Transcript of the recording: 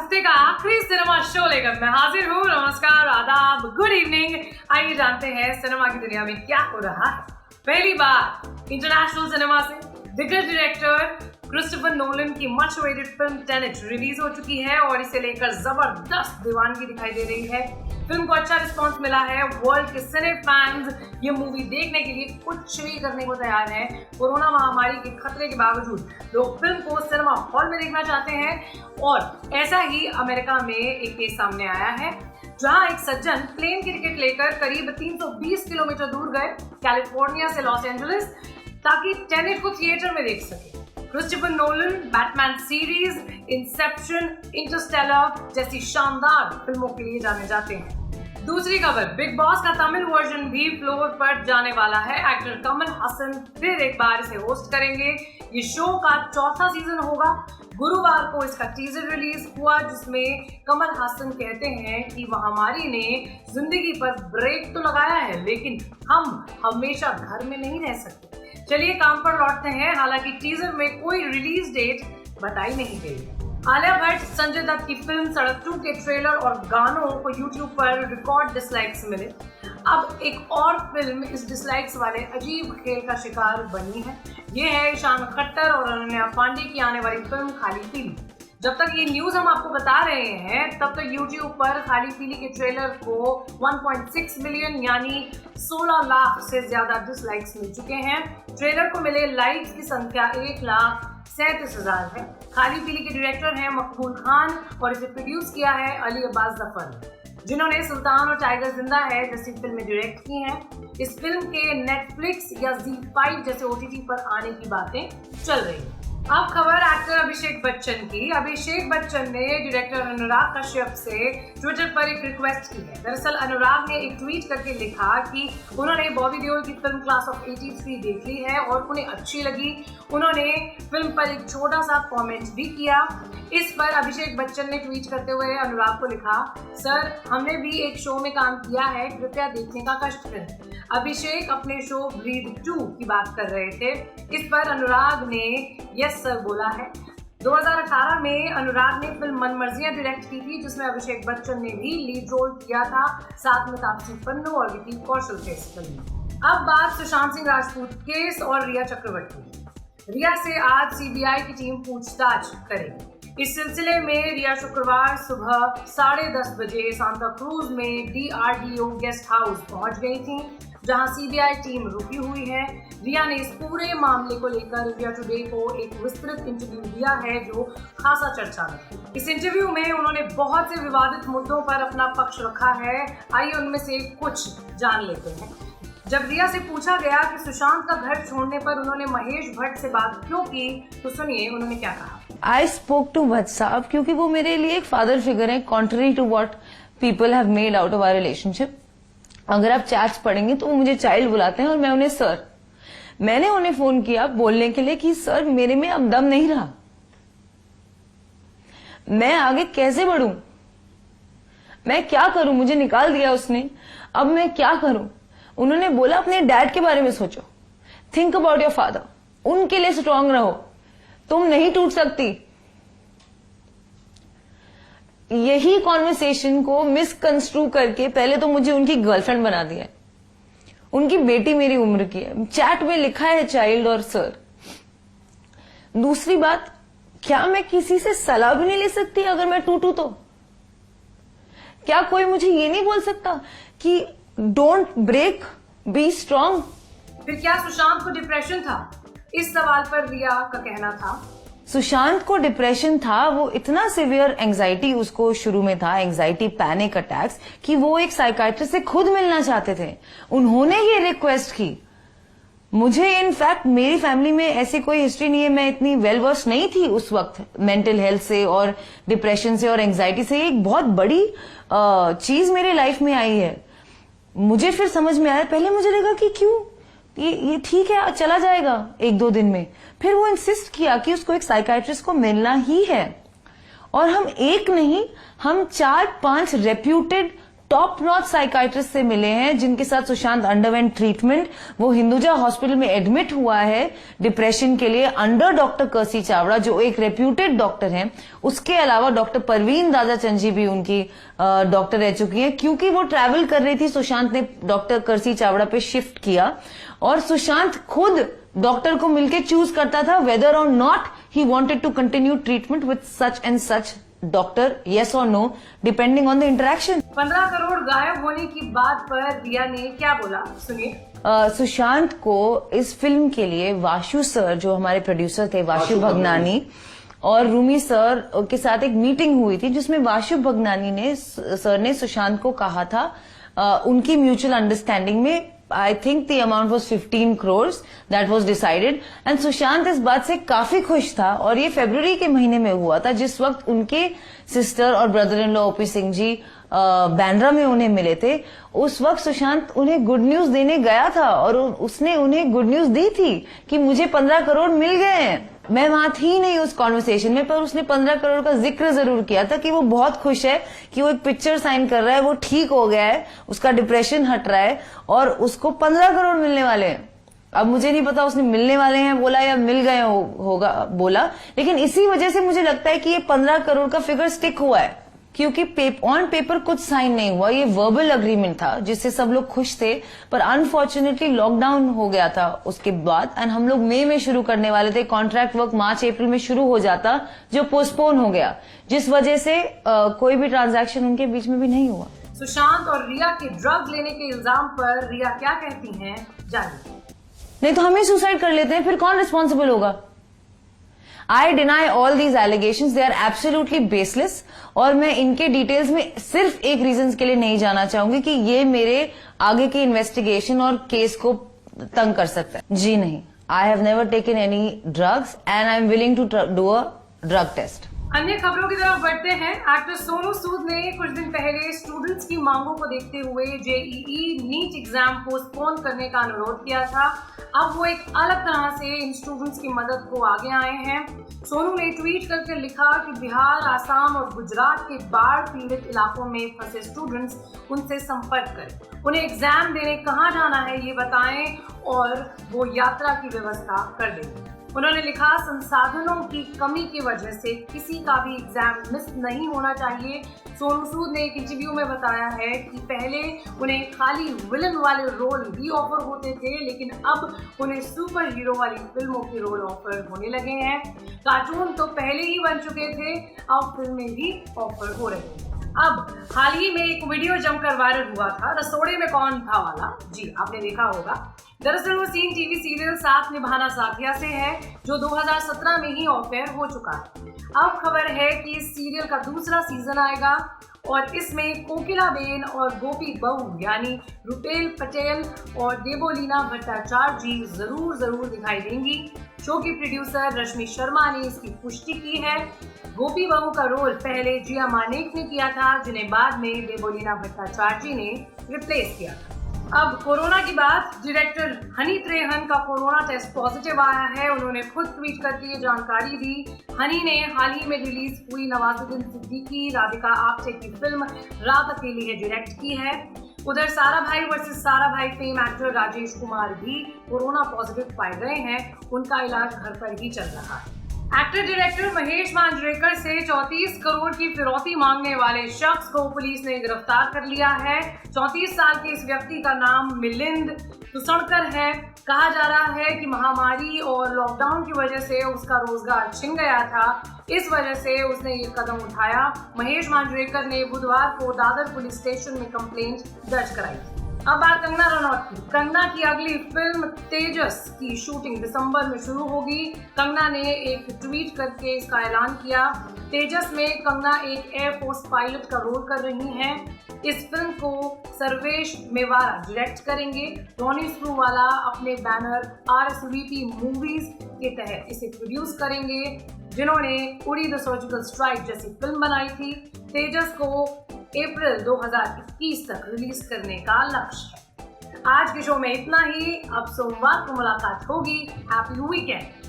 हफ्ते का आखिरी सिनेमा शो लेकर मैं हाजिर हूँ। नमस्कार, आदाब, गुड इवनिंग। आइए जानते हैं सिनेमा की दुनिया में क्या हो रहा है। पहली बार इंटरनेशनल सिनेमा से दिग्गज डायरेक्टर क्रिस्टोफर नोलन की much awaited film Tenet release हो चुकी है और इसे लेकर जबरदस्त दीवानगी दिखाई दे रही है। फिल्म को अच्छा रिस्पांस मिला है। वर्ल्ड के सिने फैंस ये मूवी देखने के लिए कुछ भी करने को तैयार हैं। कोरोना महामारी के खतरे के बावजूद लोग फिल्म को सिनेमा हॉल में देखना चाहते हैं और ऐसा ही अमेरिका में एक केस सामने आया है जहां एक सज्जन प्लेन की टिकट लेकर करीब 320 किलोमीटर दूर गए कैलिफोर्निया से लॉस एंजलिस ताकि टेनेट को थिएटर में देख सके। Christopher Nolan Batman series, Inception, Interstellar जैसी शानदार फिल्मों के लिए जाने जाते हैं। दूसरी खबर, बिग बॉस का तमिल वर्जन भी फ्लोर पर जाने वाला है। एक्टर कमल हसन फिर एक बार इसे होस्ट करेंगे। ये शो का चौथा सीजन होगा। गुरुवार को इसका टीजर रिलीज हुआ जिसमें कमल हसन कहते हैं कि महामारी ने जिंदगी पर ब्रेक तो लगाया है लेकिन हम हमेशा घर में नहीं रह सकते। चलिए काम पर लौटते हैं। हालांकि टीजर में कोई रिलीज डेट बताई नहीं गई। आलिया भट्ट, संजय दत्त की फिल्म सड़क 2 के ट्रेलर और गानों को यूट्यूब पर रिकॉर्ड डिसलाइक्स मिले। अब एक और फिल्म इस डिसलाइक्स वाले अजीब खेल का शिकार बनी है। ये है ईशान खट्टर और अनन्या पांडे की आने वाली फिल्म खाली पीली। जब तक ये न्यूज हम आपको बता रहे हैं तब तक YouTube पर खाली पीली के ट्रेलर को 1.6 मिलियन यानी 16 लाख से ज्यादा डिसलाइक्स मिल चुके हैं। ट्रेलर को मिले लाइक्स की संख्या 1,37,000 है। खाली पीली के डायरेक्टर हैं मकबूल खान और इसे प्रोड्यूस किया है अली अब्बास जफर जिन्होंने सुल्तान और टाइगर जिंदा है जैसी फिल्में डायरेक्ट की हैं। इस फिल्म के नेटफ्लिक्स या ZEE5 जैसे OTT पर आने की बातें चल रही हैं। अब खबर एक्टर अभिषेक बच्चन की। अभिषेक बच्चन ने डायरेक्टर अनुराग कश्यप से ट्विटर पर एक रिक्वेस्ट की है। दरअसल अनुराग ने एक ट्वीट करके लिखा कि उन्होंने बॉबी देओल की फिल्म क्लास ऑफ 83 देख ली है और उन्हें अच्छी लगी। उन्होंने फिल्म पर एक छोटा सा कमेंट भी किया। इस पर अभिषेक बच्चन ने ट्वीट करते हुए अनुराग को लिखा, सर हमने भी एक शो में काम किया है, कृपया देखने का कष्ट करें। अभिषेक अपने शो ब्रीद 2 की बात कर रहे थे। इस पर अनुराग ने यस सर बोला है। 2018 में अनुराग ने फिल्म मनमर्जियां डायरेक्ट की थी जिसमें अभिषेक बच्चन ने भी लीड रोल किया था साथ में तापसी पन्नू और विकी कौशल के फिल्म। अब बात सुशांत सिंह राजपूत केस और रिया चक्रवर्ती। रिया से आज CBI की टीम पूछताछ करेगी। इस सिलसिले में रिया शुक्रवार सुबह 10:30 बजे सांता क्रूज में DRDO गेस्ट हाउस पहुंच गई थी जहां CBI टीम रुकी हुई है। रिया ने इस पूरे मामले को लेकर इंडिया टुडे को एक विस्तृत इंटरव्यू दिया है जो खासा चर्चा में। इस इंटरव्यू में उन्होंने बहुत से विवादित मुद्दों पर अपना पक्ष रखा है। आइए उनमें से कुछ जान लेते हैं। जब रिया से पूछा गया कि सुशांत का घर छोड़ने पर उन्होंने महेश भट्ट से बात क्यों की तो सुनिए उन्होंने क्या कहा। आई स्पोक टू भट्ट साहब क्योंकि वो मेरे लिए एक फादर फिगर है, contrary to what people have made out of our relationship. अगर आप चैट्स पढ़ेंगे तो वो मुझे चाइल्ड बुलाते हैं और मैं उन्हें सर। मैंने उन्हें फोन किया बोलने के लिए कि सर मेरे में अब दम नहीं रहा, मैं आगे कैसे बढ़ूं, मैं क्या करूं, मुझे निकाल दिया उसने, अब मैं क्या करूं। उन्होंने बोला अपने डैड के बारे में सोचो, थिंक अबाउट योर फादर, उनके लिए स्ट्रांग रहो, तुम नहीं टूट सकती। यही कॉन्वर्सेशन को मिसकंस्ट्रू करके पहले तो मुझे उनकी गर्लफ्रेंड बना दिया है। उनकी बेटी मेरी उम्र की है, चैट में लिखा है चाइल्ड और सर। दूसरी बात, क्या मैं किसी से सलाह भी नहीं ले सकती अगर मैं टूटू तो? क्या कोई मुझे ये नहीं बोल सकता कि डोंट ब्रेक, बी स्ट्रांग? फिर क्या सुशांत को डिप्रेशन था? इस सवाल पर रिया का कहना था, सुशांत को डिप्रेशन था, वो इतना सिवियर एंजाइटी उसको शुरू में था, एंजाइटी पैनिक अटैक्स, कि वो एक साइकाइट्रिस्ट से खुद मिलना चाहते थे। उन्होंने ये रिक्वेस्ट की। मुझे इनफैक्ट मेरी फैमिली में ऐसी कोई हिस्ट्री नहीं है, मैं इतनी वेल वर्स नहीं थी उस वक्त मेंटल हेल्थ से और डिप्रेशन से और एंजाइटी से। एक बहुत बड़ी चीज मेरे लाइफ में आई है। मुझे फिर समझ में आया, पहले मुझे लगा कि क्यों ये ठीक है चला जाएगा 1-2 दिन में। फिर वो इंसिस्ट किया कि उसको एक साइकाइट्रिस्ट को मिलना ही है। और हम एक नहीं, हम 4-5 रेप्यूटेड टॉप नॉच साइकाइट्रिस्ट से मिले हैं जिनके साथ सुशांत अंडरवेंट ट्रीटमेंट। वो हिंदुजा हॉस्पिटल में एडमिट हुआ है डिप्रेशन के लिए अंडर डॉक्टर कर्सी चावड़ा जो एक रेप्यूटेड डॉक्टर हैं। उसके अलावा डॉक्टर परवीन दादाचंद जी भी उनकी डॉक्टर रह चुकी हैं। क्योंकि वो ट्रैवल कर रही थी, सुशांत ने डॉक्टर कर्सी चावड़ा पे शिफ्ट किया और सुशांत खुद डॉक्टर को मिलकर चूज करता था वेदर और नॉट ही wanted to continue treatment with such and such doctor, yes or no, depending on the interaction. 15 crore गायब होने की बात पर रिया ने क्या बोला, सुनिए। सुशांत को इस फिल्म के लिए वाशु सर जो हमारे प्रोड्यूसर थे, वाशु भगनानी और रूमी सर के साथ एक मीटिंग हुई थी जिसमें वाशु भगनानी ने सर ने सुशांत को कहा था उनकी म्यूचुअल अंडरस्टैंडिंग में I think the amount was 15 crores that was decided and Sushant इस बात से काफी खुश था और ये फरवरी के महीने में हुआ था जिस वक्त उनके सिस्टर और brother in law OP Singh ji Bandra में उन्हें मिले थे। उस वक्त सुशांत उन्हें गुड न्यूज देने गया था और उसने उन्हें गुड न्यूज दी थी कि मुझे 15 करोड़ मिल गए हैं। मैं वहां थी नहीं उस कॉन्वर्सेशन में, पर उसने 15 करोड़ का जिक्र जरूर किया था कि वो बहुत खुश है कि वो एक पिक्चर साइन कर रहा है, वो ठीक हो गया है, उसका डिप्रेशन हट रहा है और उसको 15 करोड़ मिलने वाले हैं। अब मुझे नहीं पता उसने मिलने वाले हैं बोला या मिल गए होगा बोला, लेकिन इसी वजह से मुझे लगता है कि ये 15 करोड़ का फिगर स्टिक हुआ है क्योंकि ऑन पेपर कुछ साइन नहीं हुआ। ये वर्बल अग्रीमेंट था जिससे सब लोग खुश थे, पर अनफॉर्चुनेटली लॉकडाउन हो गया था उसके बाद एंड हम लोग मई में शुरू करने वाले थे। कॉन्ट्रैक्ट वर्क मार्च अप्रैल में शुरू हो जाता जो पोस्टपोन हो गया, जिस वजह से कोई भी ट्रांजैक्शन उनके बीच में भी नहीं हुआ। सुशांत और रिया के ड्रग्स लेने के इल्जाम पर रिया क्या कहती हैं, जानिए। नहीं तो हम ही सुसाइड कर लेते हैं, फिर कौन रिस्पॉन्सिबल होगा? I deny all these allegations, they are absolutely baseless और मैं इनके डिटेल्स में सिर्फ एक रीजन के लिए नहीं जाना चाहूंगी कि ये मेरे आगे के इन्वेस्टिगेशन और केस को तंग कर सकता है। जी नहीं, I have never taken any drugs and I am willing to do a drug test. अन्य खबरों की तरफ बढ़ते हैं। एक्टर सोनू सूद ने कुछ दिन पहले स्टूडेंट्स की मांगों को देखते हुए जेईई नीट एग्जाम पोस्टपोन करने का अनुरोध किया था। अब वो एक अलग तरह से इन स्टूडेंट्स की मदद को आगे आए हैं। सोनू ने ट्वीट करके लिखा कि बिहार, आसाम और गुजरात के बाढ़ पीड़ित इलाकों में फंसे स्टूडेंट्स उनसे संपर्क करें, उन्हें एग्जाम देने कहाँ जाना है ये बताएं और वो यात्रा की व्यवस्था कर देंगे। उन्होंने लिखा, संसाधनों की कमी की वजह से किसी का भी एग्जाम मिस नहीं होना चाहिए। सोनू सूद ने एक इंटरव्यू में बताया है कि पहले उन्हें खाली विलन वाले रोल भी ऑफर होते थे, लेकिन अब उन्हें सुपर हीरो वाली फिल्मों के रोल ऑफर होने लगे हैं। कार्टून तो पहले ही बन चुके थे, अब फिल्में भी ऑफर हो रही हैं। अब हाल ही में एक वीडियो जमकर वायरल हुआ था, रसोड़े में कौन था वाला। जी आपने देखा होगा। दरअसल वो सीन टीवी सीरियल साथ निभाना साथिया से है जो 2017 में ही ऑफ एयर हो चुका है। अब खबर है कि इस सीरियल का दूसरा सीजन आएगा और इसमें कोकिलाबेन और गोपी बहू यानी रुपेल पटेल और देवोलीना भट्टाचार्य जी जरूर दिखाई देंगी। शो की प्रोड्यूसर रश्मि शर्मा ने इसकी पुष्टि की है। गोपी बहू का रोल पहले जिया मानेक ने किया था, जिन्हें बाद में देवोलीना भट्टाचार्य जी ने रिप्लेस किया था। अब कोरोना की बात, डायरेक्टर हनी त्रेहन का कोरोना टेस्ट पॉजिटिव आया है। उन्होंने खुद ट्वीट करके ये जानकारी दी। हनी ने हाल ही में रिलीज हुई नवाजुद्दीन सिद्दीकी, राधिका आप्टे की फिल्म रात अकेली है डायरेक्ट की है। उधर सारा भाई वर्सेस सारा भाई फेम एक्टर राजेश कुमार भी कोरोना पॉजिटिव पाए गए हैं। उनका इलाज घर पर ही चल रहा है। एक्टर डायरेक्टर महेश मांजरेकर से 34 करोड़ की फिरौती मांगने वाले शख्स को पुलिस ने गिरफ्तार कर लिया है। 34 साल के इस व्यक्ति का नाम मिलिंद तुसणकर है। कहा जा रहा है कि महामारी और लॉकडाउन की वजह से उसका रोजगार छिन गया था, इस वजह से उसने ये कदम उठाया। महेश मांजरेकर ने बुधवार को दादर पुलिस स्टेशन में कंप्लेंट दर्ज कराई। अब बात कंगना रनौत की। कंगना की अगली फिल्म तेजस की शूटिंग दिसंबर में शुरू होगी। कंगना ने एक ट्वीट करके इसका ऐलान किया। तेजस में कंगना एक एयरफोर्स पायलट का रोल कर रही हैं। इस फिल्म को सर्वेश मेवाड़ा डायरेक्ट करेंगे। टोनी स्क्रूवाला अपने बैनर RSVP मूवीज के तहत इसे प्रोड्यूस करेंगे, जिन्होंने उड़ी द सर्जिकल स्ट्राइक जैसी फिल्म बनाई थी। तेजस को अप्रैल 2021 तक रिलीज करने का लक्ष्य है। आज के शो में इतना ही। अब सोमवार को मुलाकात होगी। Happy weekend.